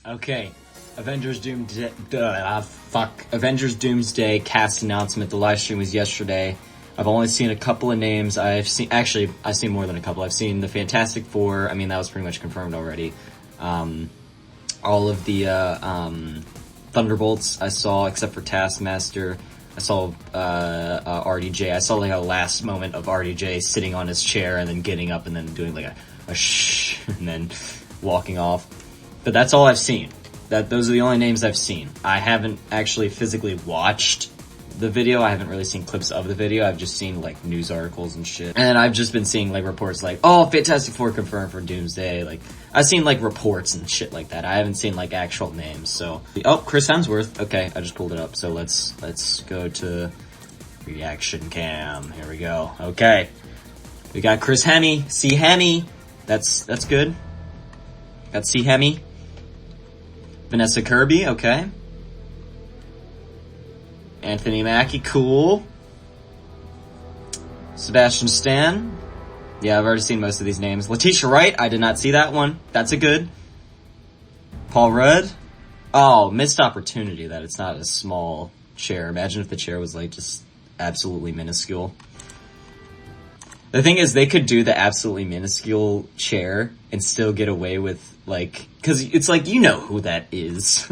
Okay, Avengers Doomsday cast announcement. The live stream was yesterday. I've only seen a couple of names. I've seen more than a couple. I've seen the Fantastic Four. I mean, that was pretty much confirmed already. All of the Thunderbolts I saw, except for Taskmaster. I saw RDJ. I saw like a last moment of RDJ sitting on his chair and then getting up and then doing like a shh and then walking off. But that's all I've seen. Those are the only names I've seen. I haven't actually physically watched the video. I haven't really seen clips of the video. I've just seen like news articles and shit. And I've just been seeing like reports like, oh, Fantastic Four confirmed for Doomsday. Like, I've seen like reports and shit like that. I haven't seen like actual names. So, oh, Chris Hemsworth. Okay, I just pulled it up. So let's go to reaction cam. Here we go. Okay, we got Chris Hemi. See Hemi. That's good. Got C Hemi. Vanessa Kirby, okay. Anthony Mackie, cool. Sebastian Stan. Yeah, I've already seen most of these names. Letitia Wright, I did not see that one. That's a good. Paul Rudd. Oh, missed opportunity that it's not a small chair. Imagine if the chair was like just absolutely minuscule. The thing is, they could do the absolutely minuscule chair and still get away with, like, because it's like, you know who that is.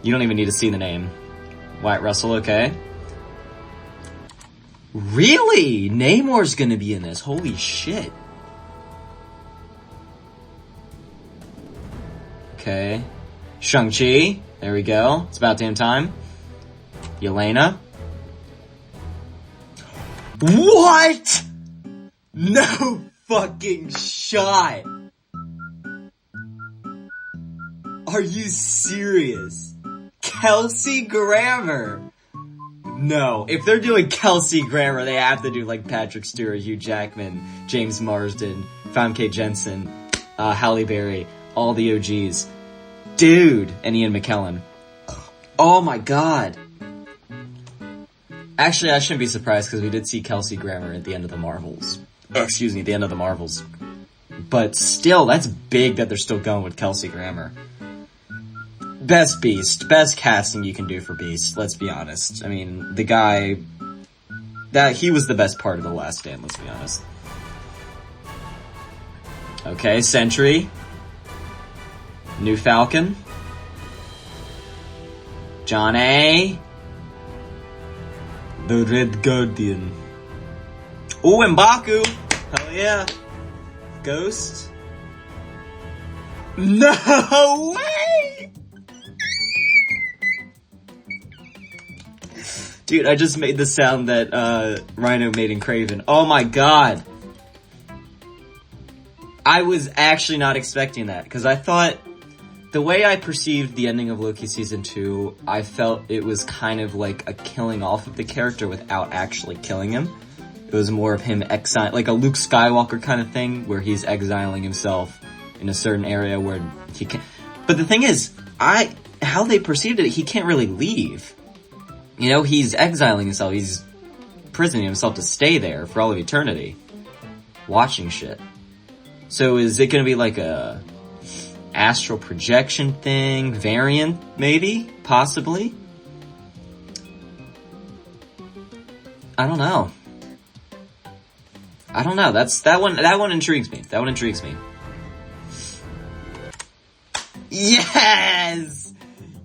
You don't even need to see the name. Wyatt Russell, okay. Really? Namor's gonna be in this. Holy shit. Okay. Shang-Chi. There we go. It's about damn time. Yelena. What?! No fucking shot! Are you serious? Kelsey Grammer! No, if they're doing Kelsey Grammer, they have to do like Patrick Stewart, Hugh Jackman, James Marsden, Famke Jensen, Halle Berry, all the OGs. Dude! And Ian McKellen. Oh my god! Actually, I shouldn't be surprised because we did see Kelsey Grammer at the end of the Marvels. The end of the Marvels. But still, that's big that they're still going with Kelsey Grammer. Best Beast. Best casting you can do for Beast, let's be honest. I mean, the guy... he was the best part of The Last Stand, let's be honest. Okay, Sentry. New Falcon. John A. The Red Guardian. Ooh, M'Baku! Hell yeah. Ghost. No way! Dude, I just made the sound that Rhino made in Kraven. Oh my god! I was actually not expecting that, because I thought... The way I perceived the ending of Loki Season 2, I felt it was kind of like a killing off of the character without actually killing him. It was more of him like a Luke Skywalker kind of thing, where he's exiling himself in a certain area where he can... But the thing is, how they perceived it, he can't really leave. You know, he's exiling himself, he's imprisoning himself to stay there for all of eternity. Watching shit. So is it gonna be like a... astral projection thing, variant, maybe, possibly. I don't know. That one intrigues me. That one intrigues me. Yes!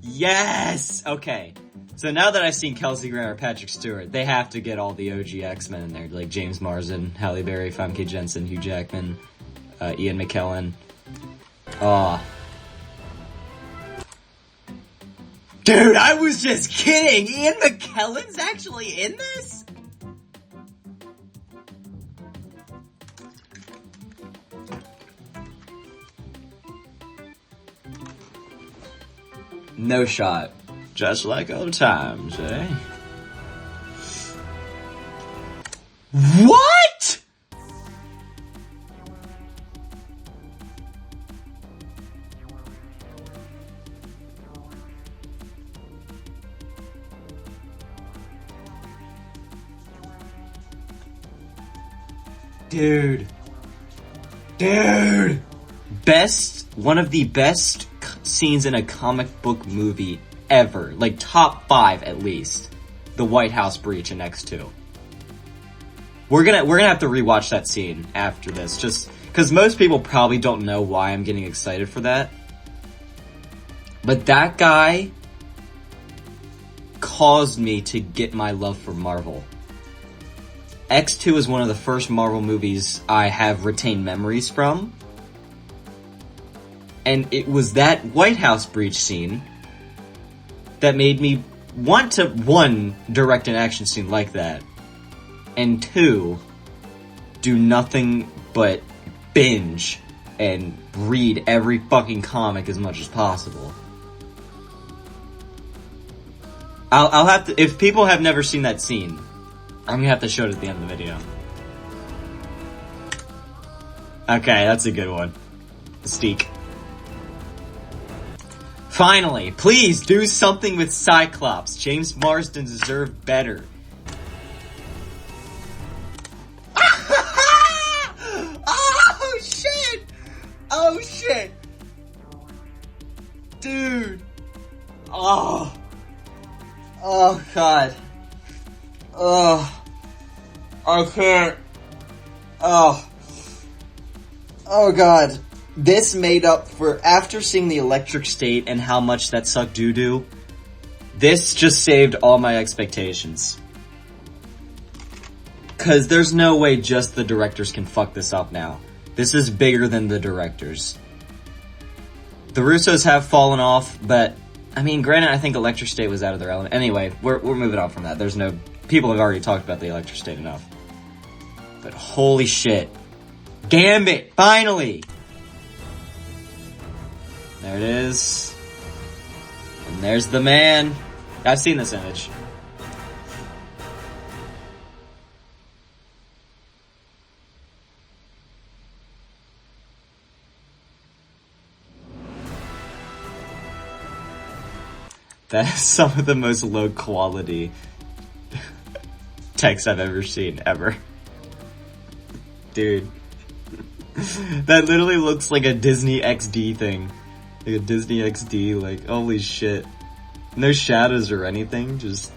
Yes! Okay. So now that I've seen Kelsey Grammer, Patrick Stewart, they have to get all the OG X-Men in there, like James Marsden, Halle Berry, Famke Jensen, Hugh Jackman, Ian McKellen. Oh. Dude, I was just kidding! Ian McKellen's actually in this? No shot. Just like old times, eh? What?! Dude. One of the best scenes in a comic book movie ever. Like, top 5 at least. The White House breach in X2. We're gonna have to rewatch that scene after this, just because most people probably don't know why I'm getting excited for that. But that guy caused me to get my love for Marvel. X2 is one of the first Marvel movies I have retained memories from. And it was that White House breach scene that made me want to, 1, direct an action scene like that, and 2, do nothing but binge and read every fucking comic as much as possible. I'll have to, if people have never seen that scene, I'm gonna have to show it at the end of the video. Okay, that's a good one. Mystique. Finally, please do something with Cyclops. James Marsden deserved better. Oh shit! Oh shit! Dude! Oh! Oh god. Oh. I can't. Oh. Oh god. This made up for, after seeing the Electric State and how much that sucked doo-doo, this just saved all my expectations. Cause there's no way just the directors can fuck this up now. This is bigger than the directors. The Russos have fallen off, but, I mean, granted, I think Electric State was out of their element. Anyway, we're moving on from that. There's no, people have already talked about the Electric State enough. But holy shit. Gambit, finally! There it is. And there's the man. I've seen this image. That is some of the most low quality text I've ever seen, ever. Dude. That literally looks like a Disney XD thing. Like a Disney XD, like, holy shit. No shadows or anything, it just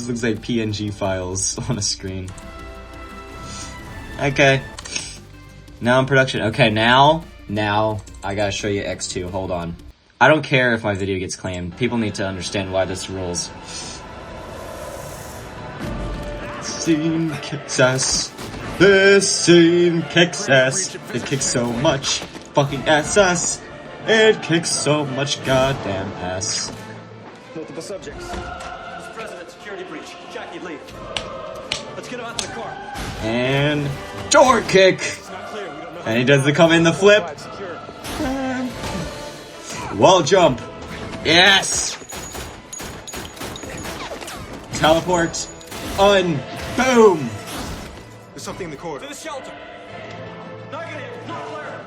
looks like PNG files on a screen. Okay. Now in production. Okay, now, I gotta show you X2, hold on. I don't care if my video gets claimed, people need to understand why this rules. Scene kicks ass. This scene kicks ass. It kicks so much fucking ass. It kicks so much goddamn ass. Multiple subjects. Mr. President, security breach. Jackie, leave. Let's get him out to the car. And door kick. It's not clear. We don't know. And he does the come in the flip. Wall jump. Yes. Teleport. Boom. There's something in the corridor. To the shelter. Negative. Not clear.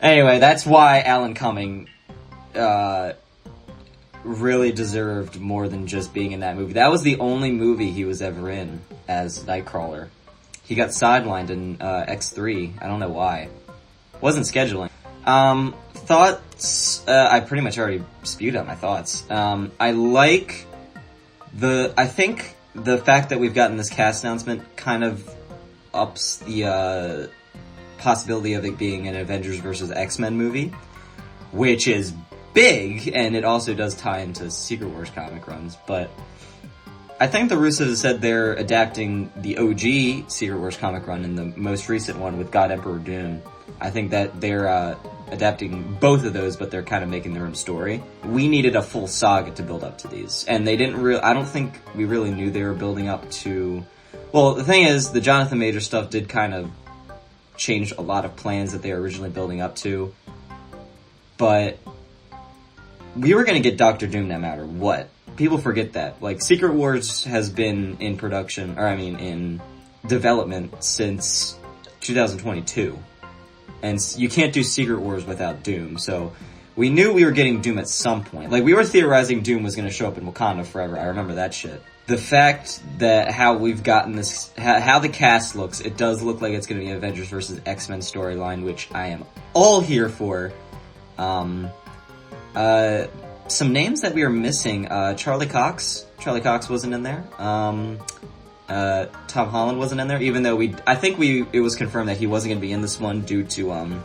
Anyway, that's why Alan Cumming really deserved more than just being in that movie. That was the only movie he was ever in as Nightcrawler. He got sidelined in X3. I don't know why. Wasn't scheduling. Thoughts, I pretty much already spewed out my thoughts. I think the fact that we've gotten this cast announcement kind of ups the possibility of it being an Avengers versus X-Men movie, which is big, and it also does tie into Secret Wars comic runs, but I think the Russos have said they're adapting the OG Secret Wars comic run and the most recent one with God Emperor Doom. I think that they're adapting both of those, but they're kind of making their own story. We needed a full saga to build up to these, and they didn't I don't think we really knew they were building up to... Well, the thing is, the Jonathan Major stuff did kind of change a lot of plans that they were originally building up to, but we were going to get Doctor Doom no matter what. People forget that. Like, Secret Wars has been in production, in development since 2022. And you can't do Secret Wars without Doom, so we knew we were getting Doom at some point. Like, we were theorizing Doom was going to show up in Wakanda forever. I remember that shit. The fact that how we've gotten this, how the cast looks, it does look like it's going to be Avengers versus X-Men storyline, which I am all here for. Some names that we are missing, Charlie Cox. Charlie Cox wasn't in there. Tom Holland wasn't in there, even though it was confirmed that he wasn't going to be in this one due to,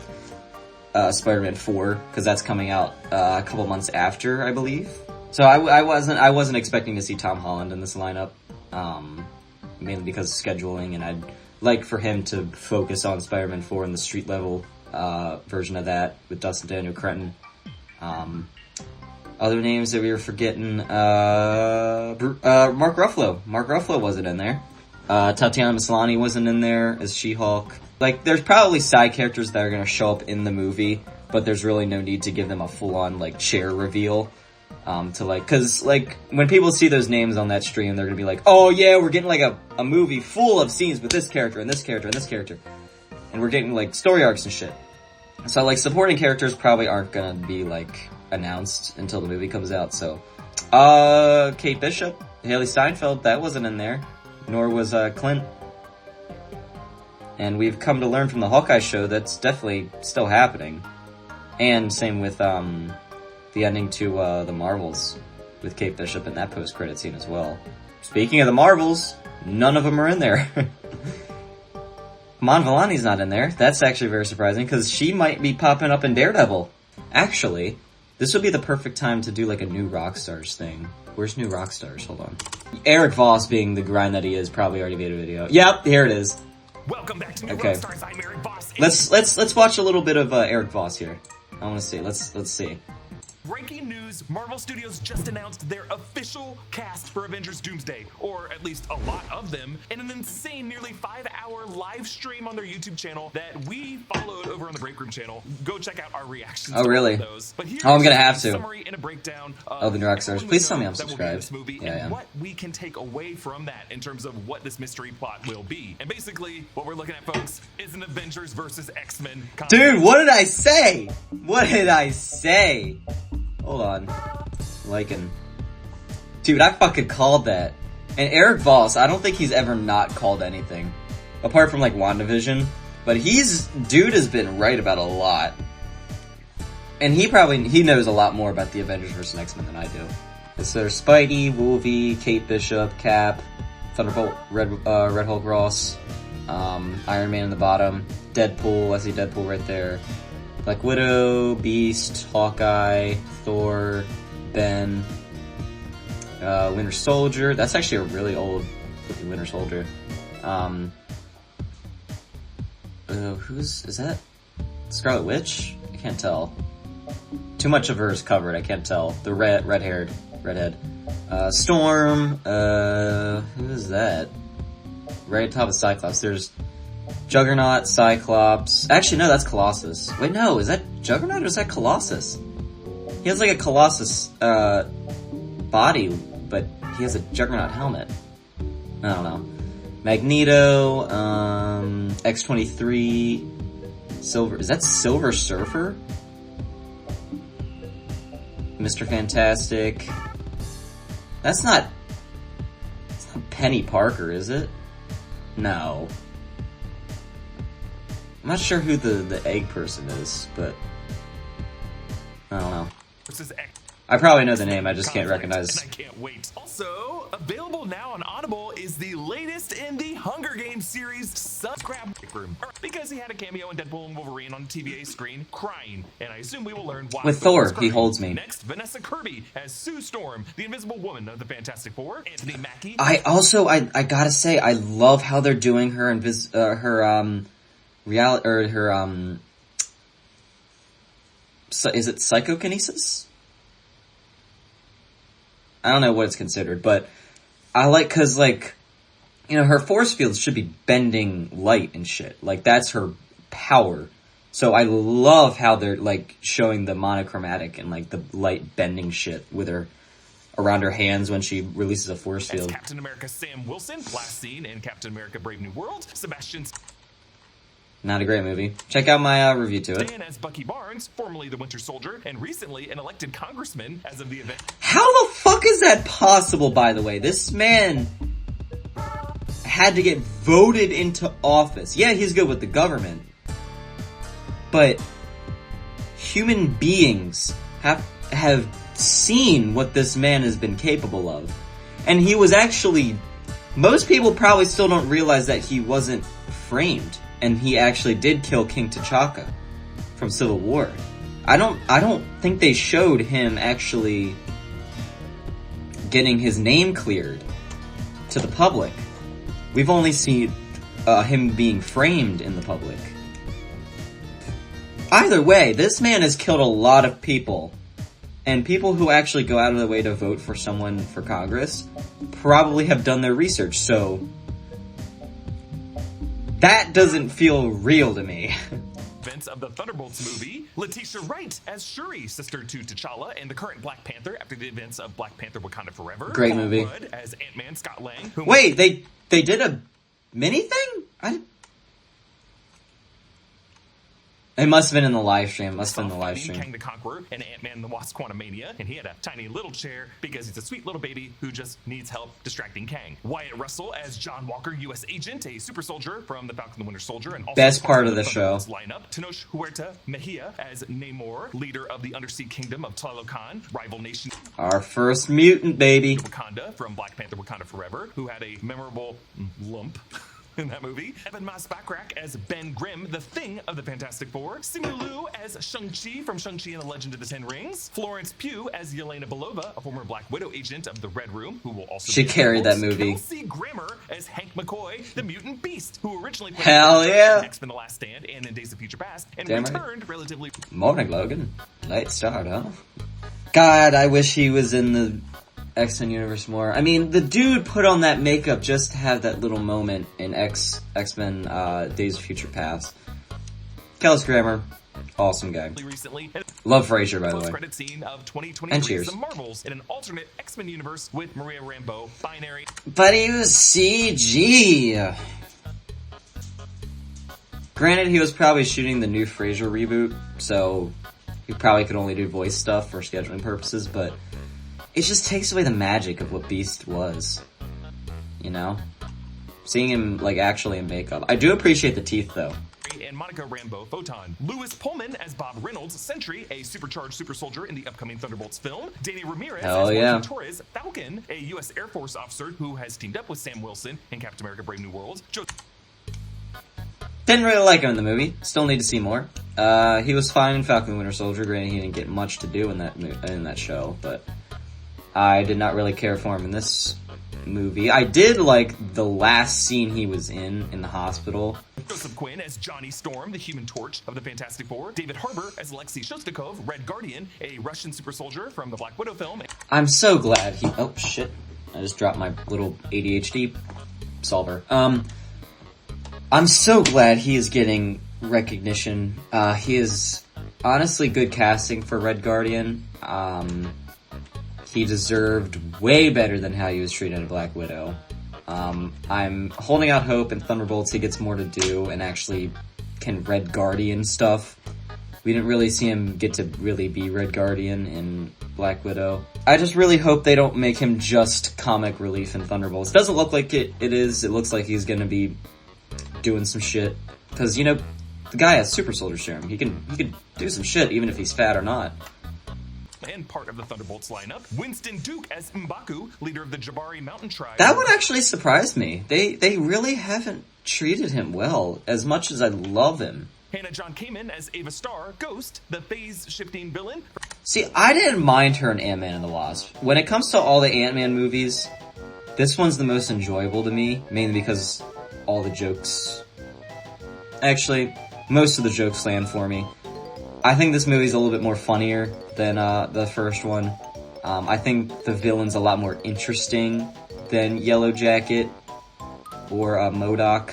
Spider-Man 4, because that's coming out, a couple months after, I believe. So I wasn't expecting to see Tom Holland in this lineup, mainly because of scheduling, and I'd like for him to focus on Spider-Man 4 and the street level, version of that with Dustin Daniel Cretton. Other names that we were forgetting, Mark Ruffalo. Mark Ruffalo wasn't in there. Tatiana Maslany wasn't in there as She-Hulk. Like, there's probably side characters that are gonna show up in the movie, but there's really no need to give them a full-on, like, chair reveal. Cause, like, when people see those names on that stream, they're gonna be like, oh yeah, we're getting, like, a movie full of scenes with this character, and this character, and this character. And we're getting, like, story arcs and shit. So, like, supporting characters probably aren't gonna be, like, announced until the movie comes out, so. Kate Bishop, Haley Steinfeld, that wasn't in there. Nor was, Clint. And we've come to learn from the Hawkeye show that's definitely still happening. And same with, the ending to, The Marvels with Kate Bishop in that post-credit scene as well. Speaking of the Marvels, none of them are in there. Mon Vellani's not in there. That's actually very surprising, because she might be popping up in Daredevil. Actually, this would be the perfect time to do, like, a new Rockstars thing. Where's new Rockstars? Hold on. Eric Voss, being the grind that he is, probably already made a video. Yep, here it is. Welcome back to New Rockstars. I'm Eric Voss. Let's watch a little bit of Eric Voss here. I want to see. Let's see. Breaking news, Marvel Studios just announced their official cast for Avengers Doomsday, or at least a lot of them, in an insane nearly 5-hour live stream on their YouTube channel that we followed over on the Break Room channel. Go check out our reactions to all of those. But here's I'm gonna have to. Summary and a breakdown of the New Rockstars. Please tell me I'm subscribed. And what we can take away from that in terms of what this mystery plot will be. And basically, what we're looking at, folks, is an Avengers versus X-Men comic. Dude, what did I say? What did I say? Hold on. Lycan. Dude, I fucking called that. And Eric Voss, I don't think he's ever not called anything. Apart from, like, WandaVision. But dude has been right about a lot. And he knows a lot more about the Avengers vs. X-Men than I do. So there's Spidey, Wolvie, Kate Bishop, Cap, Thunderbolt, Red Hulk Ross, Iron Man in the bottom, Deadpool, I see Deadpool right there. Black Widow, Beast, Hawkeye, Thor, Ben, Winter Soldier. That's actually a really old Winter Soldier. Is that Scarlet Witch? I can't tell. Too much of her is covered, I can't tell. The redhead. Storm, who is that? Right at top of Cyclops, there's Juggernaut, Cyclops. Actually, no, that's Colossus. Wait, no, is that Juggernaut or is that Colossus? He has like a Colossus, body, but he has a Juggernaut helmet. I don't know. Magneto, X-23, is that Silver Surfer? Mr. Fantastic. It's not Penny Parker, is it? No. I'm not sure who the egg person is, but I don't know. I probably know the name, I just can't recognize. I can't wait. Also, available now on Audible is the latest in the Hunger Games series, Subscribe Room, because he had a cameo in Deadpool and Wolverine on the TVA screen, crying, and I assume we will learn why. With Thor, he holds me. Next, Vanessa Kirby as Sue Storm, the Invisible Woman of the Fantastic Four. Anthony Mackie. I gotta say, I love how they're doing her so is it psychokinesis? I don't know what it's considered, but I like, cause like, you know, her force field should be bending light and shit. Like, that's her power. So I love how they're, like, showing the monochromatic and, like, the light bending shit with her, around her hands when she releases a force field. As Captain America Sam Wilson, last seen in Captain America Brave New World, Sebastian... Not a great movie. Check out my review to it. Dan as Bucky Barnes, formerly the Winter Soldier, and recently an elected congressman as of the event. How the fuck is that possible, by the way? This man had to get voted into office. Yeah, he's good with the government. But human beings have seen what this man has been capable of. And he was actually... Most people probably still don't realize that he wasn't framed. And he actually did kill King T'Chaka from Civil War. I don't think they showed him actually getting his name cleared to the public. We've only seen him being framed in the public. Either way, this man has killed a lot of people. And people who actually go out of their way to vote for someone for Congress probably have done their research, so... That doesn't feel real to me. Events of the Thunderbolts movie, Letitia Wright as Shuri, sister to T'Challa and the current Black Panther after the events of Black Panther Wakanda Forever. Great Paul movie. Rudd as Ant-Man Scott Lang. Wait, they did a mini thing? It must have been in the live stream. Kang the Conqueror and Ant-Man the Wasp Quantumania, and he had a tiny little chair because he's a sweet little baby who just needs help distracting Kang. Wyatt Russell as John Walker, U.S. Agent, a super soldier from the Falcon and the Winter Soldier, and also best part of the show. Lineup. Tenoch Huerta Mejia as Namor, leader of the Undersea Kingdom of Talokan, rival nation. Our first mutant, baby. Wakanda from Black Panther Wakanda Forever, who had a memorable lump. In that movie, Evan Mas-Backrack as Ben Grimm, the Thing of the Fantastic Four, Simu Liu as Shang-Chi from Shang-Chi and the Legend of the Ten Rings, Florence Pugh as Yelena Belova, a former Black Widow agent of the Red Room, who will also she carried that movie. Kelsey Grammer as Hank McCoy, the Mutant Beast, who originally played in X-Men: The Last Stand and in Days of Future Past, and Damn returned relatively. Morning, Logan. Late start, huh? God, I wish he was in the X-Men universe more. I mean, the dude put on that makeup just to have that little moment in X-Men Days of Future Past. Kelsey Grammer, awesome guy. Recently, love Frasier, by the way. Credit scene of 2023 and Cheers. The Marvels in an alternate X-Men universe with Maria Rambeau, Binary. But he was CG. Granted, he was probably shooting the new Frasier reboot, so he probably could only do voice stuff for scheduling purposes, but it just takes away the magic of what Beast was. You know? Seeing him, like, actually in makeup. I do appreciate the teeth, though. And Monica Rambeau, Photon. Lewis Pullman as Bob Reynolds, Sentry, a supercharged super soldier in the upcoming Thunderbolts film. Danny Ramirez as Joaquin Torres, Falcon, a U.S. Air Force officer who has teamed up with Sam Wilson in Captain America Brave New World. Didn't really like him in the movie. Still need to see more. He was fine in Falcon and Winter Soldier. Granted, he didn't get much to do in that show, but I did not really care for him in this movie. I did like the last scene he was in the hospital. Joseph Quinn as Johnny Storm, the Human Torch of the Fantastic Four. David Harbour as Alexei Shostakov, Red Guardian, a Russian super soldier from the Black Widow film. I'm so glad he... Oh, shit. I just dropped my little ADHD solver. I'm so glad he is getting recognition. He is honestly good casting for Red Guardian. He deserved way better than how he was treated in Black Widow. I'm holding out hope in Thunderbolts he gets more to do and actually can Red Guardian stuff. We didn't really see him get to really be Red Guardian in Black Widow. I just really hope they don't make him just comic relief in Thunderbolts. Doesn't look like it is. It looks like he's gonna be doing some shit. Because, you know, the guy has super soldier serum. He can do some shit even if he's fat or not. And part of the Thunderbolts lineup, Winston Duke as M'Baku, leader of the Jabari Mountain Tribe. That one actually surprised me. They really haven't treated him well, as much as I love him. Hannah John Kamen as Ava Starr, Ghost, the phase-shifting villain. See, I didn't mind her in Ant-Man and the Wasp. When it comes to all the Ant-Man movies, this one's the most enjoyable to me, mainly because all the jokes... Actually, most of the jokes land for me. I think this movie's a little bit more funnier than the first one. I think the villain's a lot more interesting than Yellow Jacket or MODOK.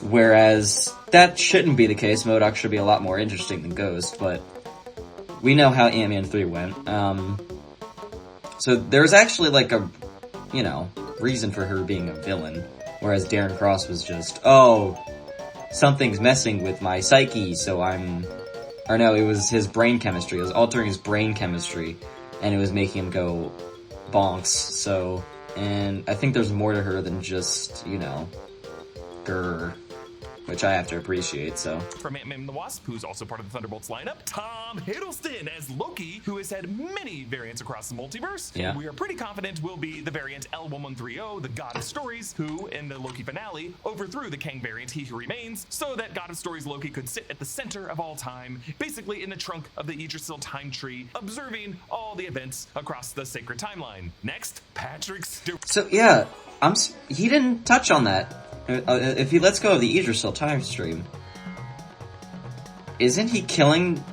Whereas that shouldn't be the case. MODOK should be a lot more interesting than Ghost, but we know how Ant-Man 3 went. So there's actually like a, you know, reason for her being a villain. Whereas Darren Cross was just, oh, something's messing with my psyche, so or no, it was his brain chemistry. It was altering his brain chemistry, and it was making him go bonks, so, and I think there's more to her than just, you know, grr, which I have to appreciate, so. From Ant-Man and the Wasp, who's also part of the Thunderbolts lineup, Tom Hiddleston as Loki, who has had many variants across the multiverse. Yeah. We are pretty confident will be the variant L1130, the God of Stories, who, in the Loki finale, overthrew the Kang variant He Who Remains, so that God of Stories Loki could sit at the center of all time, basically in the trunk of the Yggdrasil time tree, observing all the events across the sacred timeline. Next, Patrick Stewart. So, yeah, he didn't touch on that. If he lets go of the Yggdrasil time stream, isn't he killing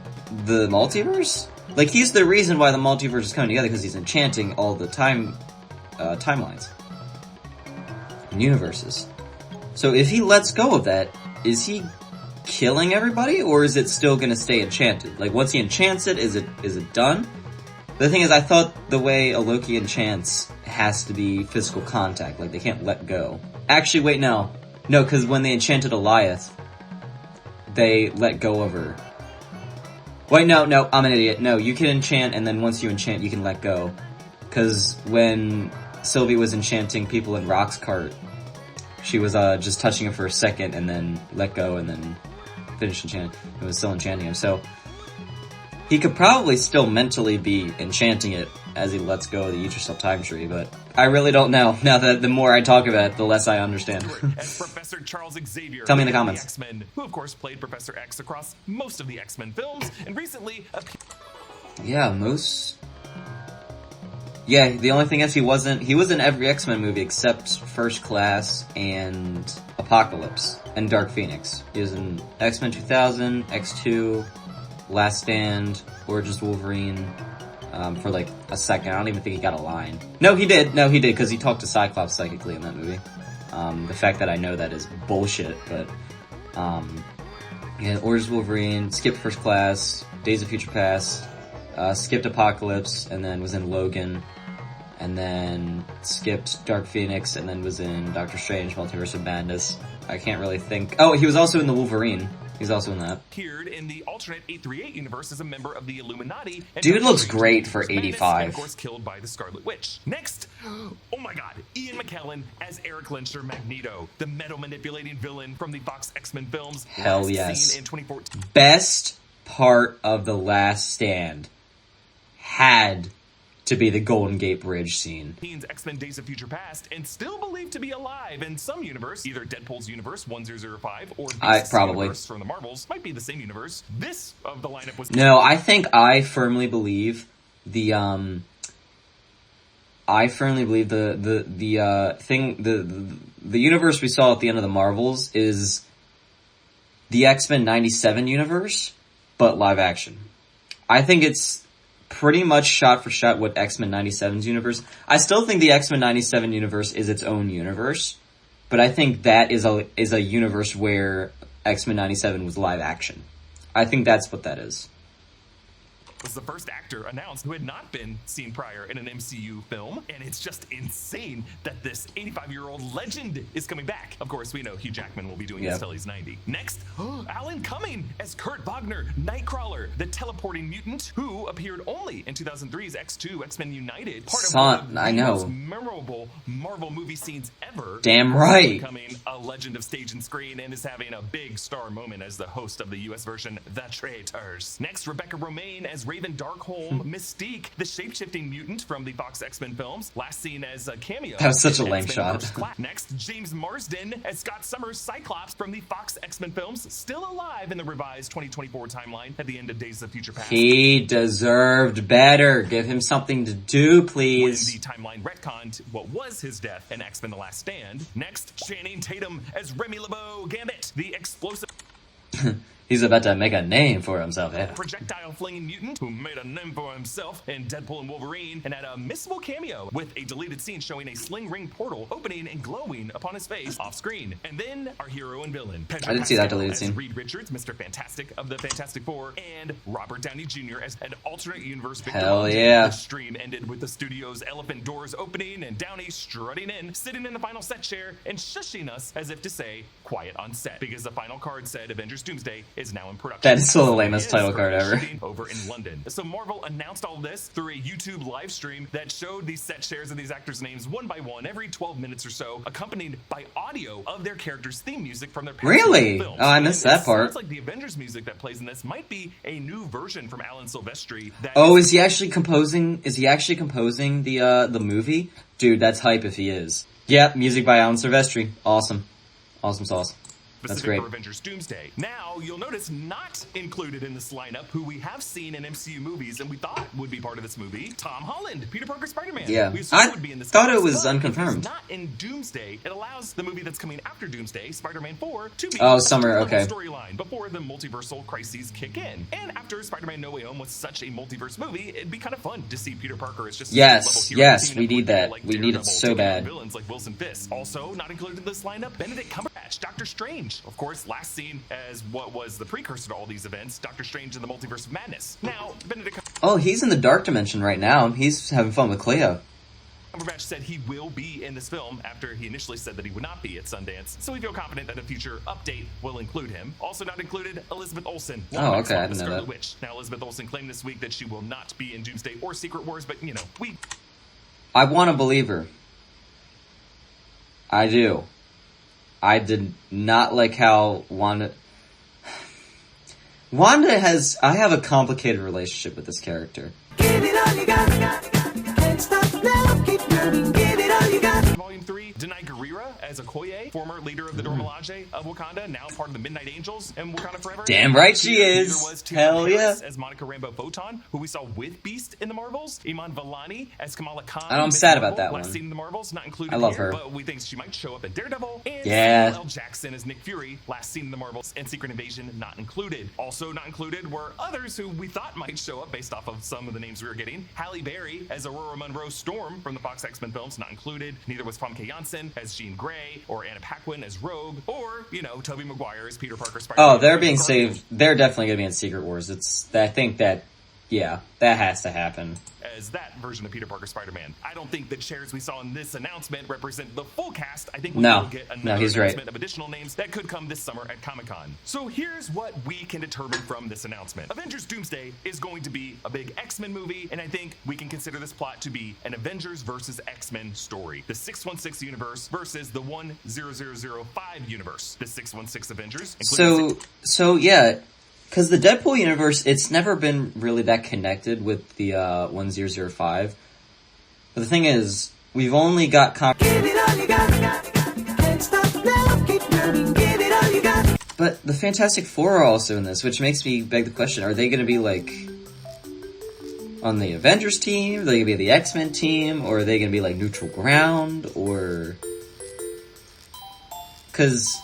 the multiverse? Like, he's the reason why the multiverse is coming together, because he's enchanting all the timelines and universes. So if he lets go of that, is he killing everybody, or is it still gonna stay enchanted? Like, once he enchants it, is it done? The thing is, I thought the way a Loki enchants has to be physical contact, like they can't let go. Actually, wait, no. No, because when they enchanted Eliath, they let go of her. Wait, no, I'm an idiot. No, you can enchant, and then once you enchant, you can let go. Because when Sylvie was enchanting people in Rock's cart, she was just touching him for a second, and then let go, and then finished enchanting. It was still enchanting him, so he could probably still mentally be enchanting it as he lets go of the Yggdrasil time tree, but I really don't know. Now that the more I talk about it, the less I understand. As Professor Charles Xavier. Tell me in the comments. The X-Men, who of course played Professor X across most of the X-Men films, and recently Yeah, the only thing is he was in every X-Men movie except First Class and Apocalypse and Dark Phoenix. He was in X-Men 2000, X2, Last Stand, Origins Wolverine, for like a second. I don't even think he got a line. No, he did, because he talked to Cyclops psychically in that movie. The fact that I know that is bullshit, but, yeah, Origins Wolverine, skipped First Class, Days of Future Past, skipped Apocalypse, and then was in Logan, and then skipped Dark Phoenix, and then was in Doctor Strange, Multiverse of Madness. I can't really think. Oh, he was also in the Wolverine. He's also in that. Appeared in the alternate 838 universe as a member of the Illuminati. And dude looks great for 85. And of course, killed by the Scarlet Witch. Next, oh my god, Ian McKellen as Eric Lyncher Magneto, the metal manipulating villain from the Fox X-Men films. Hell yes. Seen in 2014. Best part of The Last Stand had to be the Golden Gate Bridge scene. X-Men Days of Future Past, and still believed to be alive in some universe, either Deadpool's universe 1005 or Beast's universe from the Marvels, might be the same universe. This of the lineup was no. I firmly believe the universe we saw at the end of the Marvels is the X-Men 97 universe, but live action. I think it's pretty much shot for shot what X-Men 97's universe. I still think the X-Men 97 universe is its own universe, but I think that is a universe where X-Men 97 was live action. I think that's what that is. Was the first actor announced who had not been seen prior in an MCU film, and it's just insane that this 85-year-old legend is coming back. Of course, we know Hugh Jackman will be doing this till he's 90. Next, Alan Cumming as Kurt Wagner, Nightcrawler, the teleporting mutant who appeared only in 2003's X2 X-Men United. Part of one of the most memorable Marvel movie scenes ever. Damn right. Becoming a legend of stage and screen, and is having a big star moment as the host of the US version, The Traitors. Next, Rebecca Romaine as Raven Darkholme, Mystique, the shape-shifting mutant from the Fox X-Men films, last seen as a cameo. That was such a lame shot. Next, James Marsden as Scott Summers' Cyclops from the Fox X-Men films, still alive in the revised 2024 timeline at the end of Days of Future Past. He deserved better. Give him something to do, please. When the timeline retconned what was his death in X-Men The Last Stand. Next, Channing Tatum as Remy LeBeau Gambit, the explosive... He's about to make a name for himself. Yeah. projectile flinging mutant who made a name for himself in Deadpool and Wolverine, and had a missable cameo with a deleted scene showing a sling ring portal opening and glowing upon his face off screen. And then our hero and villain, Pedro I didn't see that Pascal deleted as scene. Reed Richards, Mr. Fantastic of the Fantastic Four, and Robert Downey Jr. as an alternate universe Victor Hell Von Doom. yeah. The stream ended with the studio's elephant doors opening and Downey strutting in, sitting in the final set chair and shushing us as if to say, quiet on set, because the final card said Avengers Doomsday is now in production. That is still the So lamest it is title card currently ever. shooting over in London. So Marvel announced all this through a YouTube live stream that showed these set shares of these actors' names one by one every 12 minutes or so, accompanied by audio of their characters' theme music from their past Really? films. Oh, I missed And that it part. sounds like the Avengers music that plays in this might be a new version from Alan Silvestri. That Oh, is he actually composing? Is he actually composing the movie? Dude, that's hype if he is. Yep, music by Alan Silvestri. Awesome, awesome sauce. That's specific great. for Avengers Doomsday. Now, you'll notice not included in this lineup who we have seen in MCU movies and we thought would be part of this movie, Tom Holland, Peter Parker Spider-Man. Yeah. We assumed I would be in this thought it cast, was but if unconfirmed. he's not in Doomsday. It allows the movie that's coming after Doomsday, Spider-Man 4, to be Oh, a summer, standalone okay. storyline before the multiversal crises kick in. And after Spider-Man No Way Home was such a multiverse movie, it'd be kind of fun to see Peter Parker as just a Yes, level hero yes, teaming we up need with that. people like We need it Daredevil, so taking on bad. villains like Wilson Fisk. Also, not included in this lineup, Benedict Cumberbatch, Doctor Strange. Of course, last seen as what was the precursor to all these events, Doctor Strange in the Multiverse of Madness. Now, Benedict Oh, he's in the dark dimension right now. He's having fun with Cleo. Cumberbatch said he will be in this film after he initially said that he would not be at Sundance, so we feel confident that a future update will include him. Also not included, Elizabeth Olsen. Oh, okay, I didn't know Scarlet that. Witch. Now, Elizabeth Olsen claimed this week that she will not be in Doomsday or Secret Wars, but, you know, we... I want to believe her. I do. I did not like how Wanda has... I have a complicated relationship with this character. Give it all you got. Can't stop now. Keep running. Give it all you got. Volume 3, Denai Guerrera as Okoye, former leader of the Dormilaje of Wakanda, now part of the Midnight Angels and Wakanda Forever. Damn right she Neither is. was Tina Hell yeah. Paris as Monica Rambeau Photon, who we saw with Beast in the Marvels. Iman Vellani as Kamala Khan. I'm Miss sad about Marvel, that last one. seen in the Marvels, not included I love here, her. but we think she might show up in Daredevil. And Yeah. Samuel L. Jackson as Nick Fury, last seen in the Marvels and Secret Invasion, not included. Also not included were others who we thought might show up based off of some of the names we were getting. Halle Berry as Aurora Monroe Storm from the Fox X-Men films, not included. Neither was Famke Janssen as Jean Grey, or Anna Paquin as Rogue, or, you know, Tobey Maguire as Peter Parker Spider-Man. Oh, they're being saved. They're definitely going to be in Secret Wars. I think that, yeah, that has to happen. As that version of Peter Parker Spider-Man. I don't think the chairs we saw in this announcement represent the full cast. I think we No. will get No, another he's right. announcement of additional names that could come this summer at Comic-Con. So here's what we can determine from this announcement. Avengers Doomsday is going to be a big X-Men movie, and I think we can consider this plot to be an Avengers versus X-Men story. The 616 universe versus the 10005 universe. The 616 Avengers, including So yeah, because the Deadpool universe, it's never been really that connected with the 1005. But the thing is, we've only got Give it all you got. Can't stop now. Keep running. Give it all you got. but the Fantastic Four are also in this, which makes me beg the question: are they going to be like on the Avengers team? Are they going to be the X-Men team, or are they going to be like neutral ground? Or because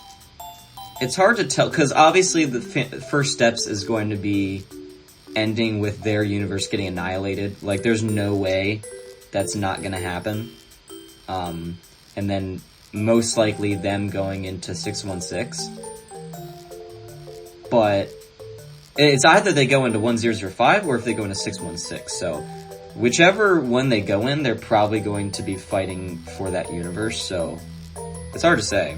it's hard to tell. Because obviously, the first steps is going to be ending with their universe getting annihilated. Like, there's no way that's not going to happen. And then most likely them going into 616. But it's either they go into 1005 or if they go into 616. So whichever one they go in, they're probably going to be fighting for that universe. So it's hard to say.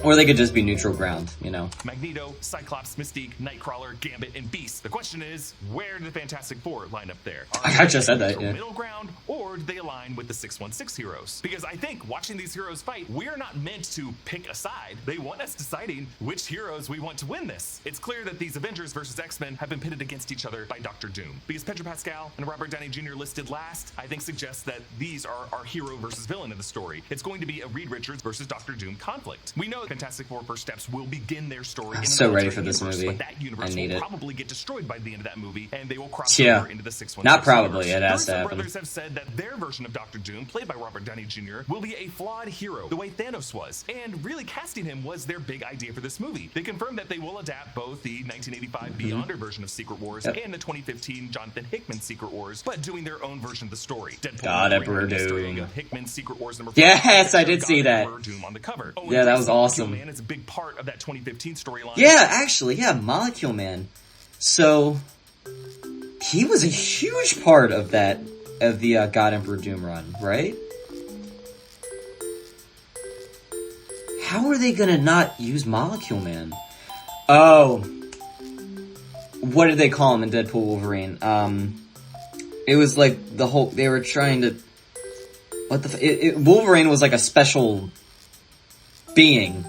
Or they could just be neutral ground, you know? Magneto, Cyclops, Mystique, Nightcrawler, Gambit, and Beast. The question is, where do the Fantastic Four line up there? Are I just they said that, neutral yeah. middle ground, or do they align with the 616 heroes? Because I think watching these heroes fight, we're not meant to pick a side. They want us deciding which heroes we want to win this. It's clear that these Avengers versus X-Men have been pitted against each other by Doctor Doom. Because Pedro Pascal and Robert Downey Jr. listed last, I think suggests that these are our hero versus villain of the story. It's going to be a Reed Richards versus Doctor Doom conflict. We know Fantastic Four First Steps will begin their story. I'm in so an ready alternate for this universe, movie. But that universe I need will it. probably get destroyed by the end of that movie, and they will cross Yeah. over into the 616 Not probably, universe. it has to Russo happen. brothers have said that their version of Doctor Doom, played by Robert Downey Jr., will be a flawed hero, the way Thanos was. And really casting him was their big idea for this movie. They confirmed that they will adapt both the 1985 Beyonder version of Secret Wars and the 2015 Jonathan Hickman Secret Wars, but doing their own version of the story. Deadpool God, Wolverine Emperor and the story Doom. of Hickman's Secret Wars #4. Yes, I that did showed see God that. Emperor Doom on the cover. Oh, Yeah, that was Molecule awesome. Man is a big part of that 2015 storyline. Yeah, actually, yeah, Molecule Man. So, he was a huge part of that, of the God Emperor Doom run, right? How are they gonna not use Molecule Man? Oh. What did they call him in Deadpool Wolverine? It was like the whole, they were trying to, what the, Wolverine was like a special being.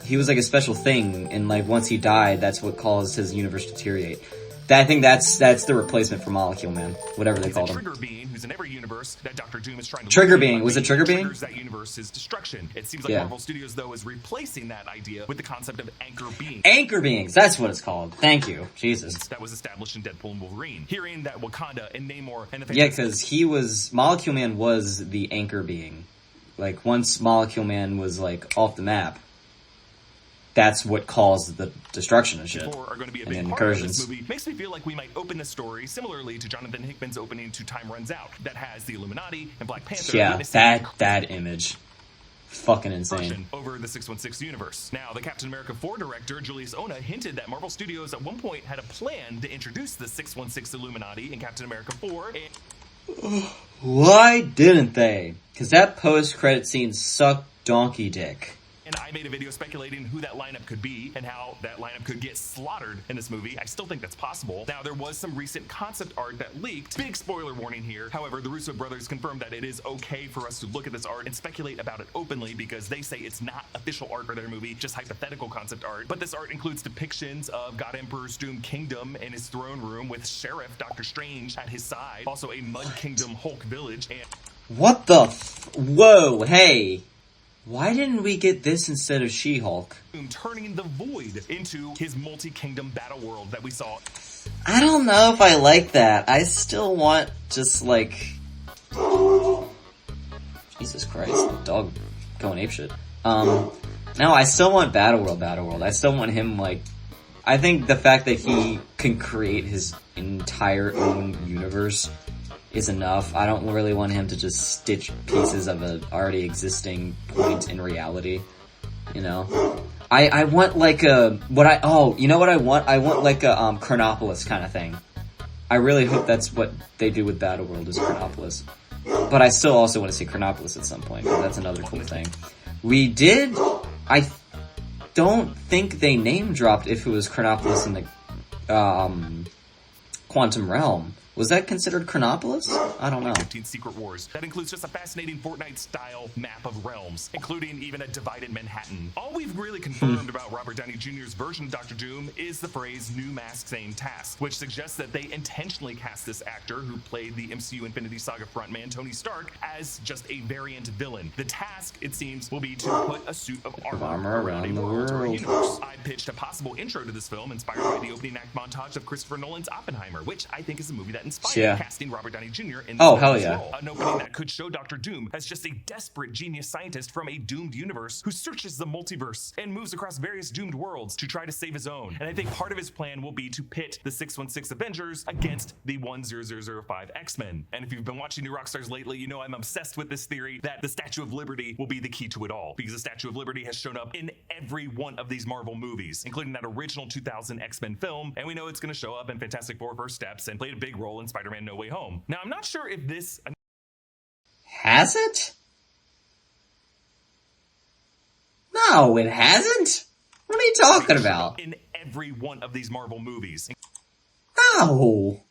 He was like a special thing, and like once he died, that's what caused his universe to deteriorate. I think that's the replacement for Molecule Man, whatever they He's called a him. trigger being who's in every universe that Doctor Doom is trying to Trigger locate, being. but Was it Trigger being? triggers that universe's destruction. It seems like Yeah. Marvel Studios though is replacing that idea with the concept of anchor being. Anchor beings, that's what it's called. Thank you, Jesus. That was established in Deadpool and Wolverine. Hearing that Wakanda and Namor and the Yeah, because Molecule Man was the anchor being. Like, once Molecule Man was, like, off the map, that's what caused the destruction of shit. Are going to be a And big then part of incursions. this movie. Makes me feel like we might open the story similarly to Jonathan Hickman's opening to Time Runs Out, that has the Illuminati and Black Panther. Yeah, witnessing that image. Fucking insane. version over the 616 universe. Now, the Captain America 4 director, Julius Ona, hinted that Marvel Studios at one point had a plan to introduce the 616 Illuminati in Captain America 4. Why didn't they? Because that post-credit scene sucked donkey dick. And I made a video speculating who that lineup could be and how that lineup could get slaughtered in this movie. I still think that's possible. Now, there was some recent concept art that leaked. Big spoiler warning here. However, the Russo brothers confirmed that it is okay for us to look at this art and speculate about it openly because they say it's not official art for their movie, just hypothetical concept art. But this art includes depictions of God Emperor's Doom Kingdom in his throne room with Sheriff Doctor Strange at his side. Also a Mud Kingdom Hulk village and... What the whoa, hey. Why didn't we get this instead of She-Hulk? turning the Void into his multi-kingdom battle world that we saw. I don't know if I like that. I still want just like... Jesus Christ, dog going apeshit. No, I still want Battleworld. I still want him, like... I think the fact that he can create his entire own universe is enough. I don't really want him to just stitch pieces of a already existing point in reality. You know? I want like a... you know what I want? I want like a Chronopolis kind of thing. I really hope that's what they do with Battleworld is Chronopolis. But I still also want to see Chronopolis at some point, because that's another cool thing. We did... I don't think they name-dropped if it was Chronopolis in the Quantum Realm. Was that considered Chronopolis? I don't know. 15 Secret Wars. That includes just a fascinating Fortnite-style map of realms, including even a divided Manhattan. All we've really confirmed about Robert Downey Jr.'s version of Dr. Doom is the phrase new mask, same task, which suggests that they intentionally cast this actor who played the MCU Infinity Saga frontman Tony Stark as just a variant villain. The task, it seems, will be to put a suit of armor around the world or a universe. I pitched a possible intro to this film inspired by the opening act montage of Christopher Nolan's Oppenheimer, which I think is a movie that inspired casting Robert Downey Jr. in this role. An opening that could show Dr. Doom as just a desperate genius scientist from a doomed universe who searches the multiverse and moves across various doomed worlds to try to save his own. And I think part of his plan will be to pit the 616 Avengers against the 10005 X-Men. And if you've been watching New Rockstars lately, you know I'm obsessed with this theory that the Statue of Liberty will be the key to it all, because the Statue of Liberty has shown up in every one of these Marvel movies, including that original 2000 X-Men film, and we know it's going to show up in Fantastic Four First Steps and played a big role in Spider-Man No Way Home. Now, I'm not sure if this... Has it? No, it hasn't? What are you talking about? In every one of these Marvel movies. No!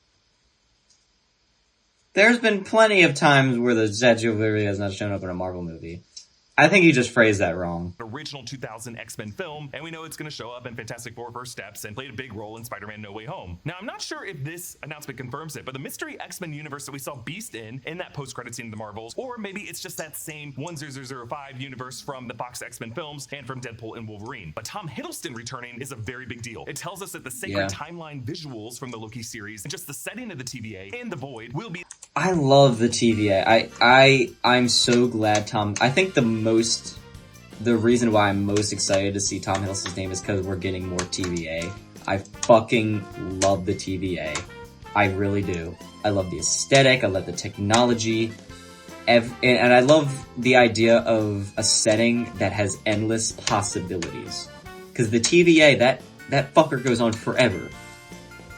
There's been plenty of times where the Statue of Liberty has not shown up in a Marvel movie. I think you just phrased that wrong. Original 2000 X-Men film, and we know it's going to show up in Fantastic Four First Steps and played a big role in Spider-Man No Way Home. Now, I'm not sure if this announcement confirms it, but the mystery X-Men universe that we saw Beast in that post-credit scene of the Marvels, or maybe it's just that same 10005 universe from the Fox X-Men films and from Deadpool and Wolverine. But Tom Hiddleston returning is a very big deal. It tells us that the Sacred Timeline visuals from the Loki series and just the setting of the TVA and the Void will be... I love the TVA. I'm so glad I think the reason why I'm most excited to see Tom Hiddleston's name is because we're getting more TVA. I fucking love the TVA. I really do. I love the aesthetic, I love the technology, and I love the idea of a setting that has endless possibilities. Because the TVA, that fucker goes on forever.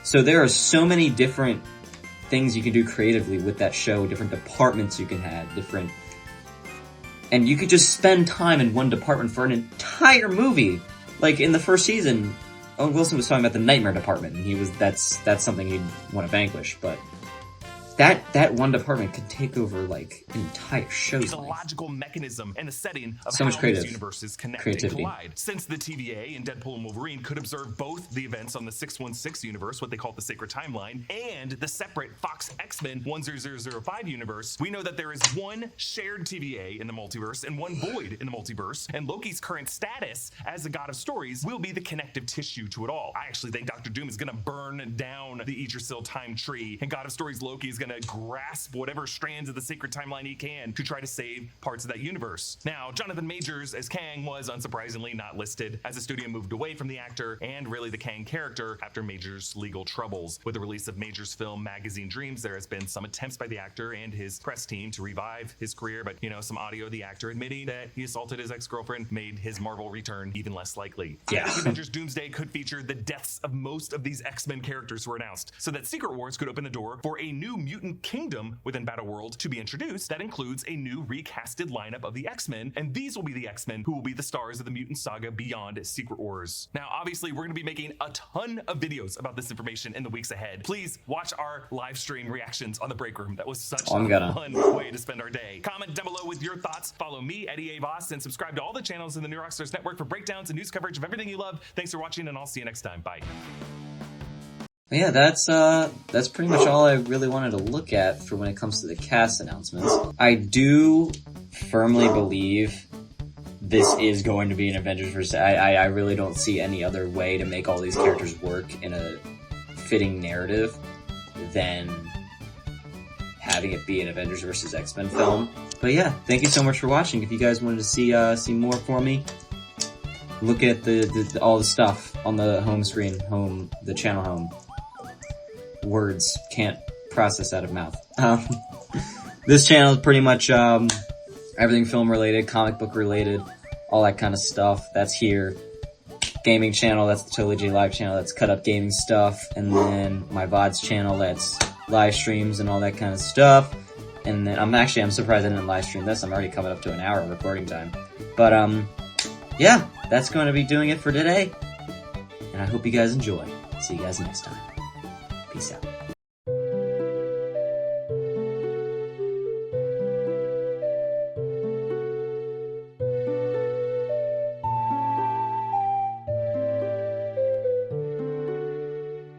So there are so many different things you can do creatively with that show, different departments you can have, and you could just spend time in one department for an entire movie. Like in the first season, Owen Wilson was talking about the Nightmare Department, and that's something he'd want to vanquish, but that one department could take over like an entire show's It's a life. logical mechanism and a setting of So much how creative these universes connect creativity. and collide. Since the TVA and Deadpool and Wolverine could observe both the events on the 616 universe, what they call the Sacred Timeline, and the separate Fox X-Men 10005 universe, we know that there is one shared TVA in the multiverse and one void in the multiverse, and Loki's current status as the god of stories will be the connective tissue to it all. I actually think Dr. Doom is going to burn down the Yggdrasil time tree, and God of Stories Loki is going to grasp whatever strands of the Sacred Timeline he can to try to save parts of that universe. Now, Jonathan Majors as Kang was unsurprisingly not listed, as the studio moved away from the actor and really the Kang character after Majors' legal troubles. With the release of Majors' film Magazine Dreams, there has been some attempts by the actor and his press team to revive his career, but some audio of the actor admitting that he assaulted his ex-girlfriend made his Marvel return even less likely. Yeah. I think Avengers Doomsday could feature the deaths of most of these X-Men characters who were announced, so that Secret Wars could open the door for a new mutant kingdom within Battle World to be introduced that includes a new recasted lineup of the X-Men, and these will be the X-Men who will be the stars of the mutant saga beyond Secret Wars. Now, obviously, we're going to be making a ton of videos about this information in the weeks ahead. Please watch our live stream reactions on the break room. That was such a fun way to spend our day. Comment down below with your thoughts. Follow me at EA Voss and subscribe to all the channels in the New Rockstars Network for breakdowns and news coverage of everything you love. Thanks for watching, and I'll see you next time. Bye. Yeah, that's pretty much all I really wanted to look at for when it comes to the cast announcements. I do firmly believe this is going to be an Avengers versus... I really don't see any other way to make all these characters work in a fitting narrative than having it be an Avengers versus X-Men film. But yeah, thank you so much for watching. If you guys wanted to see more for me, look at all the stuff on the home screen, the channel home. Words can't process out of mouth. This channel is pretty much everything film related, comic book related, all that kind of stuff. That's here. Gaming channel, that's the TotallyP.J live channel, that's cut up gaming stuff. And then my VODs channel, that's live streams and all that kind of stuff. And then I'm surprised I didn't live stream this. I'm already coming up to an hour of recording time. But yeah, that's going to be doing it for today. And I hope you guys enjoy. See you guys next time. Peace out.